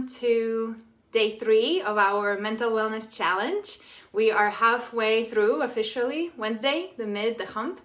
welcome to day 3 of our mental wellness challenge. We are halfway through officially, Wednesday, the hump.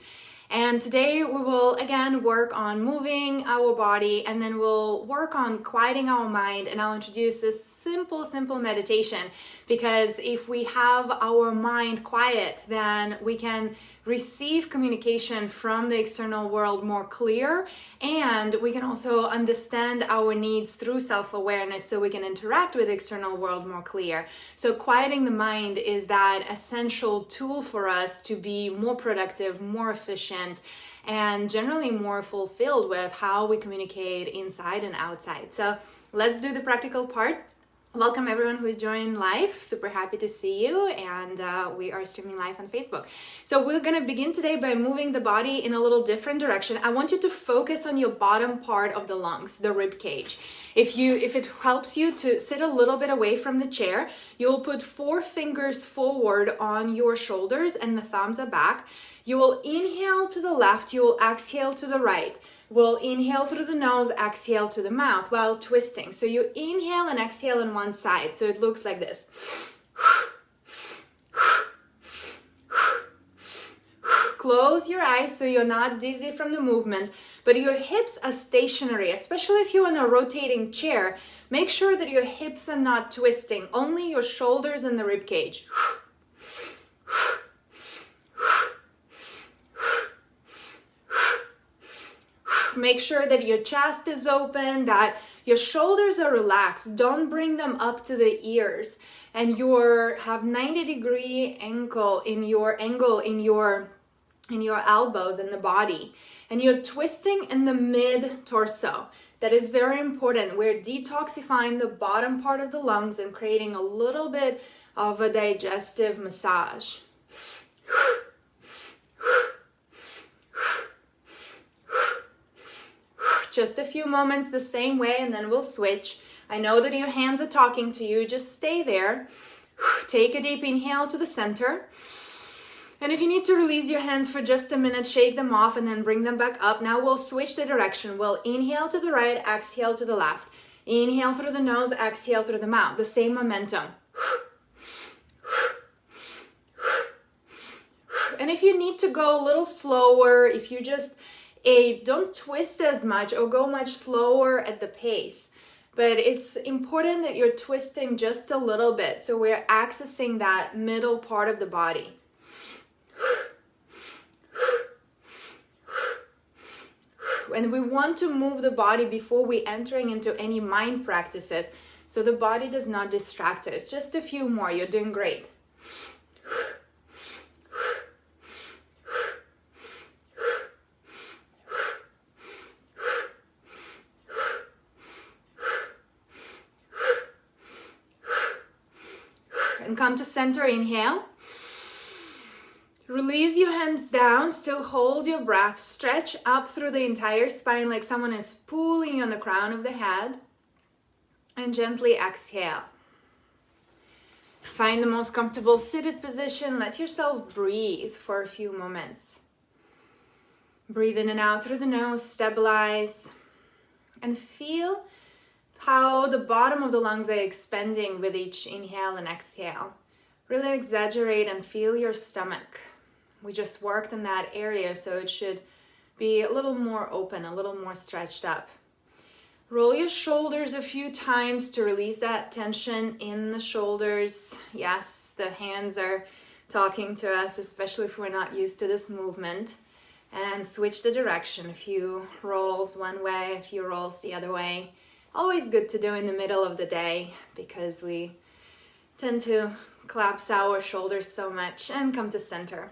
And today we will again work on moving our body, and then we'll work on quieting our mind, and I'll introduce this simple meditation, because if we have our mind quiet, then we can receive communication from the external world more clear, and we can also understand our needs through self-awareness so we can interact with the external world more clear. So quieting the mind is that essential tool for us to be more productive, more efficient, and generally more fulfilled with how we communicate inside and outside. So let's do the practical part. Welcome everyone who is joining live. Super happy to see you, and we are streaming live on Facebook. So we're going to begin today by moving the body in a little different direction. I want you to focus on your bottom part of the lungs, the rib cage. If it helps you to sit a little bit away from the chair, you'll put 4 fingers forward on your shoulders and the thumbs are back. You will inhale to the left, you will exhale to the right. We'll inhale through the nose, exhale to the mouth while twisting. So you inhale and exhale on one side. So it looks like this. Close your eyes so you're not dizzy from the movement, but your hips are stationary, especially if you're in a rotating chair. Make sure that your hips are not twisting, only your shoulders and the rib cage. Make sure that your chest is open, that your shoulders are relaxed. Don't bring them up to the ears, and have 90-degree angle in your elbows and the body, and you're twisting in the mid torso. That is very important. We're detoxifying the bottom part of the lungs and creating a little bit of a digestive massage. Just a few moments the same way, and then we'll switch. I know that your hands are talking to you. Just stay there. Take a deep inhale to the center. And if you need to release your hands for just a minute, shake them off and then bring them back up. Now we'll switch the direction. We'll inhale to the right, exhale to the left. Inhale through the nose, exhale through the mouth. The same momentum. And if you need to go a little slower, if you just don't twist as much or go much slower at the pace. But it's important that you're twisting just a little bit, so we're accessing that middle part of the body. And we want to move the body before we entering into any mind practices, so the body does not distract us. Just a few more. You're doing great. And come to center, inhale. Release your hands down, still hold your breath. Stretch up through the entire spine like someone is pulling on the crown of the head. And gently exhale. Find the most comfortable seated position. Let yourself breathe for a few moments. Breathe in and out through the nose, stabilize. And feel how the bottom of the lungs are expanding with each inhale and exhale. Really exaggerate and feel your stomach. We just worked in that area, so it should be a little more open, a little more stretched up. Roll your shoulders a few times to release that tension in the shoulders. Yes, the hands are talking to us, especially if we're not used to this movement. And switch the direction. A few rolls one way, a few rolls the other way. Always good to do in the middle of the day, because we tend to collapse our shoulders so much. And come to center.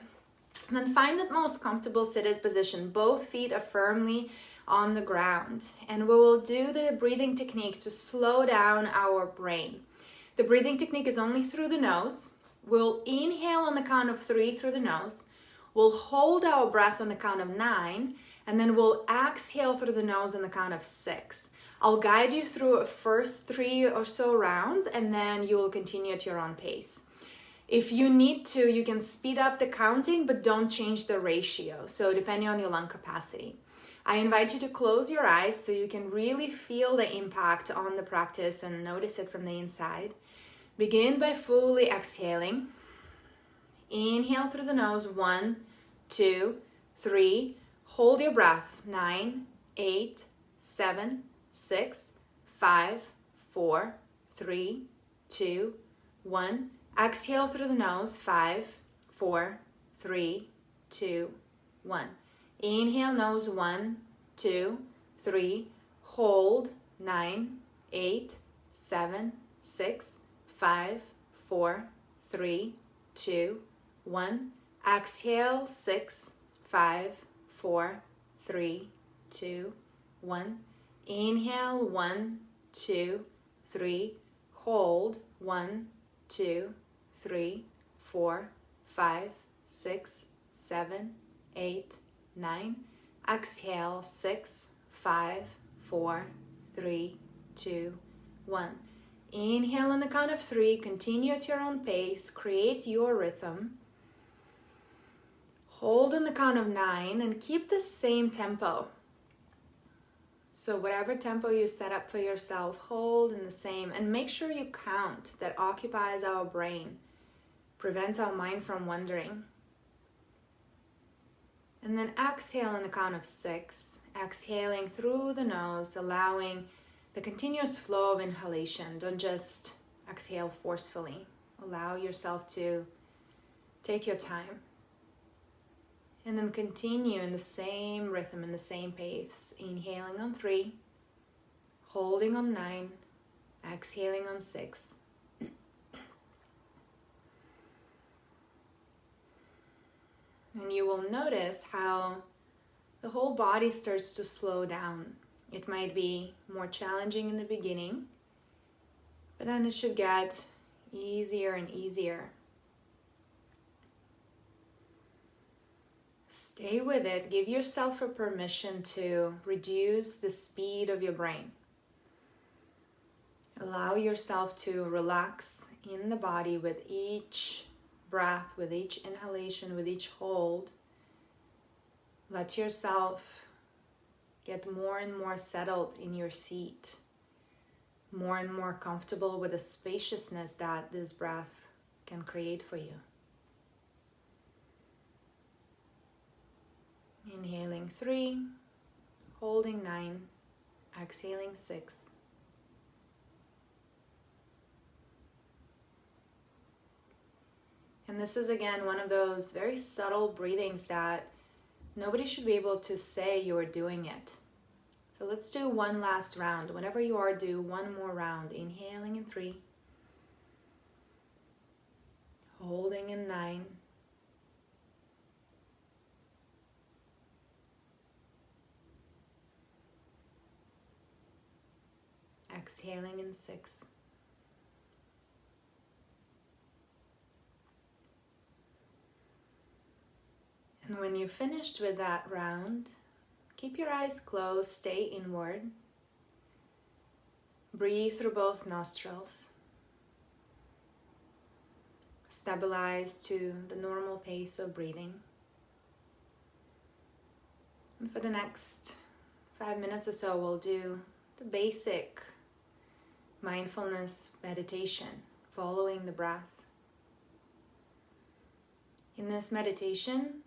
And then find that most comfortable seated position. Both feet are firmly on the ground. And we will do the breathing technique to slow down our brain. The breathing technique is only through the nose. We'll inhale on the count of 3 through the nose. We'll hold our breath on the count of 9. And then we'll exhale through the nose on the count of 6. I'll guide you through the first 3 or so rounds, and then you will continue at your own pace. If you need to, you can speed up the counting, but don't change the ratio. So depending on your lung capacity. I invite you to close your eyes so you can really feel the impact on the practice and notice it from the inside. Begin by fully exhaling. Inhale through the nose, 1, 2, 3. Hold your breath, 9, 8, 7, 6, 5, 4, 3, 2, 1. Exhale through the nose, 5, 4, 3, 2, 1. Inhale, nose, 1, 2, 3. Hold, 9, 8, 7, 6, 5, 4, 3, 2, 1. Exhale, 6, 5, 4, 3, 2, 1. Inhale, 1, 2, 3. Hold, 1, 2, 3, 4, 5, 6, 7, 8, 9. Exhale, 6, 5, 4, 3, 2, 1. Inhale on the count of 3. Continue at your own pace. Create your rhythm. Hold on the count of 9 and keep the same tempo. So whatever tempo you set up for yourself, hold in the same, and make sure you count. That occupies our brain, prevents our mind from wandering. And then exhale on the count of 6, exhaling through the nose, allowing the continuous flow of inhalation. Don't just exhale forcefully. Allow yourself to take your time. And then continue in the same rhythm, in the same pace. Inhaling on 3, holding on 9, exhaling on 6. And you will notice how the whole body starts to slow down. It might be more challenging in the beginning, but then it should get easier and easier. Stay with it. Give yourself a permission to reduce the speed of your brain. Allow yourself to relax in the body with each breath, with each inhalation, with each hold. Let yourself get more and more settled in your seat, more and more comfortable with the spaciousness that this breath can create for you. Inhaling 3, holding 9, exhaling 6. And this is again one of those very subtle breathings that nobody should be able to say you're doing it. So let's do one last round. Whenever you are, do one more round. Inhaling in 3, holding in 9, exhaling in 6. And when you're finished with that round, keep your eyes closed, stay inward. Breathe through both nostrils. Stabilize to the normal pace of breathing. And for the next 5 minutes or so, we'll do the basic mindfulness meditation, following the breath. In this meditation,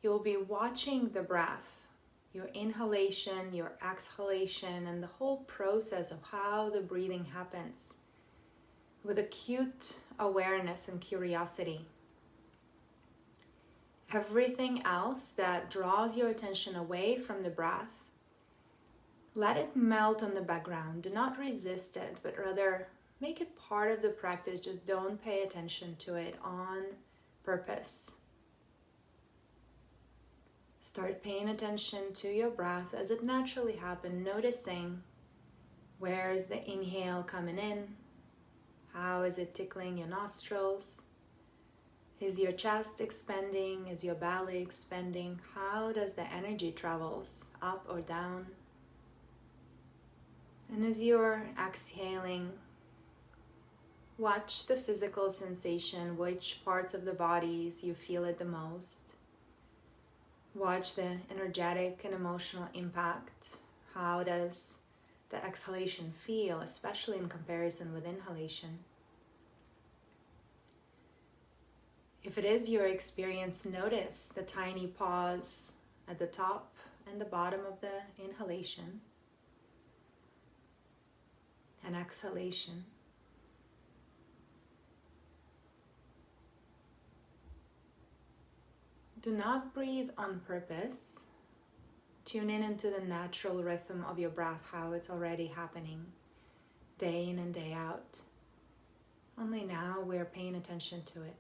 you'll be watching the breath, your inhalation, your exhalation, and the whole process of how the breathing happens with acute awareness and curiosity. Everything else that draws your attention away from the breath, let it melt on the background. Do not resist it, but rather make it part of the practice. Just don't pay attention to it on purpose. Start paying attention to your breath as it naturally happens, noticing where is the inhale coming in, how is it tickling your nostrils, is your chest expanding, is your belly expanding, how does the energy travels up or down. And as you're exhaling, watch the physical sensation, which parts of the bodies you feel it the most. Watch the energetic and emotional impact. How does the exhalation feel, especially in comparison with inhalation? If it is your experience, notice the tiny pause at the top and the bottom of the inhalation and exhalation. Do not breathe on purpose. Tune in into the natural rhythm of your breath, how it's already happening day in and day out. Only now we're paying attention to it.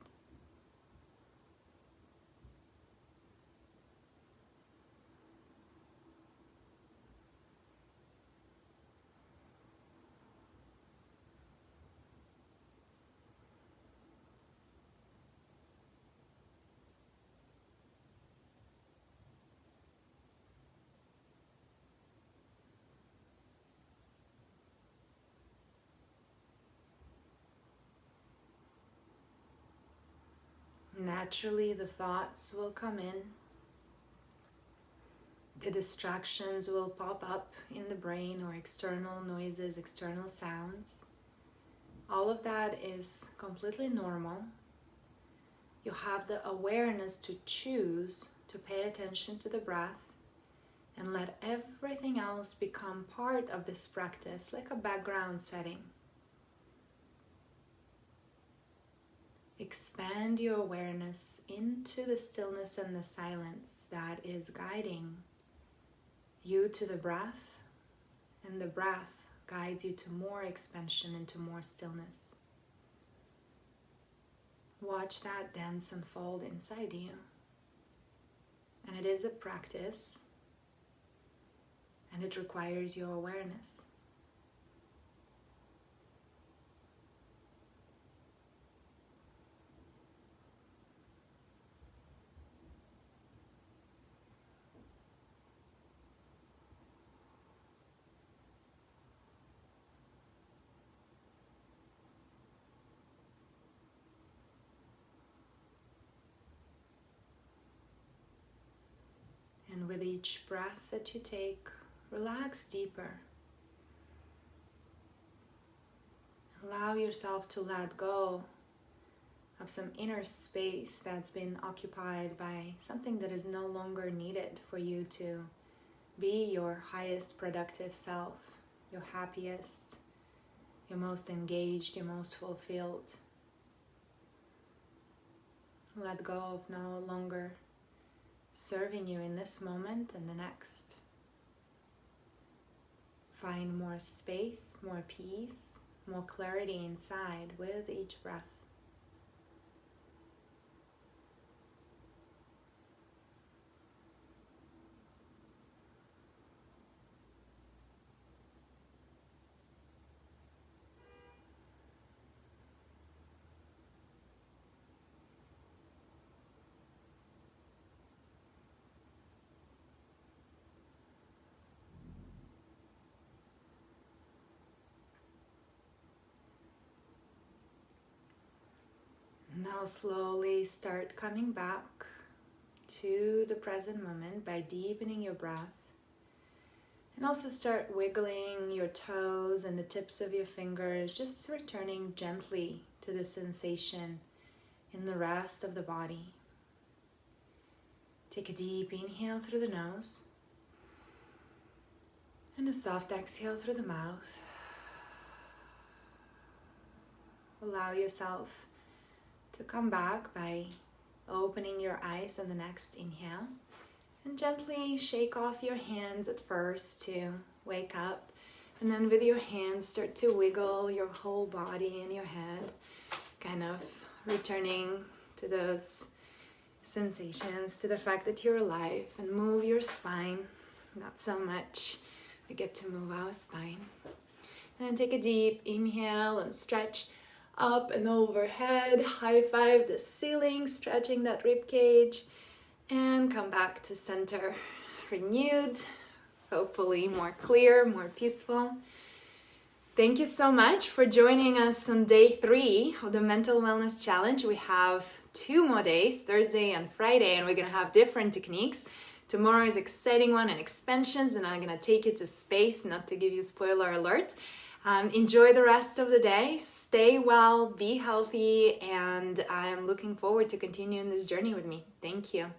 Naturally, the thoughts will come in. The distractions will pop up in the brain, or external noises, external sounds. All of that is completely normal. You have the awareness to choose to pay attention to the breath and let everything else become part of this practice, like a background setting. Expand your awareness into the stillness and the silence that is guiding you to the breath, and the breath guides you to more expansion, into more stillness. Watch that dance unfold inside you. And it is a practice, and it requires your awareness. And with each breath that you take, relax deeper. Allow yourself to let go of some inner space that's been occupied by something that is no longer needed for you to be your highest productive self, your happiest, your most engaged, your most fulfilled. Let go of no longer serving you in this moment and the next. Find more space, more peace, more clarity inside with each breath. Now slowly start coming back to the present moment by deepening your breath. And also start wiggling your toes and the tips of your fingers, just returning gently to the sensation in the rest of the body. Take a deep inhale through the nose and a soft exhale through the mouth. Allow yourself to come back by opening your eyes on the next inhale, and gently shake off your hands at first to wake up, and then with your hands start to wiggle your whole body and your head, kind of returning to those sensations, to the fact that you're alive, and move your spine. Not so much we get to move our spine. And then take a deep inhale and stretch up and overhead, high five the ceiling, stretching that rib cage, and come back to center, renewed, hopefully more clear, more peaceful. Thank you so much for joining us on day 3 of the Mental Wellness Challenge. We have 2 more days, Thursday and Friday, and we're gonna have different techniques. Tomorrow is exciting one and expansions, and I'm gonna take it to space, not to give you spoiler alert. Enjoy the rest of the day, stay well, be healthy, and I'm looking forward to continuing this journey with me. Thank you.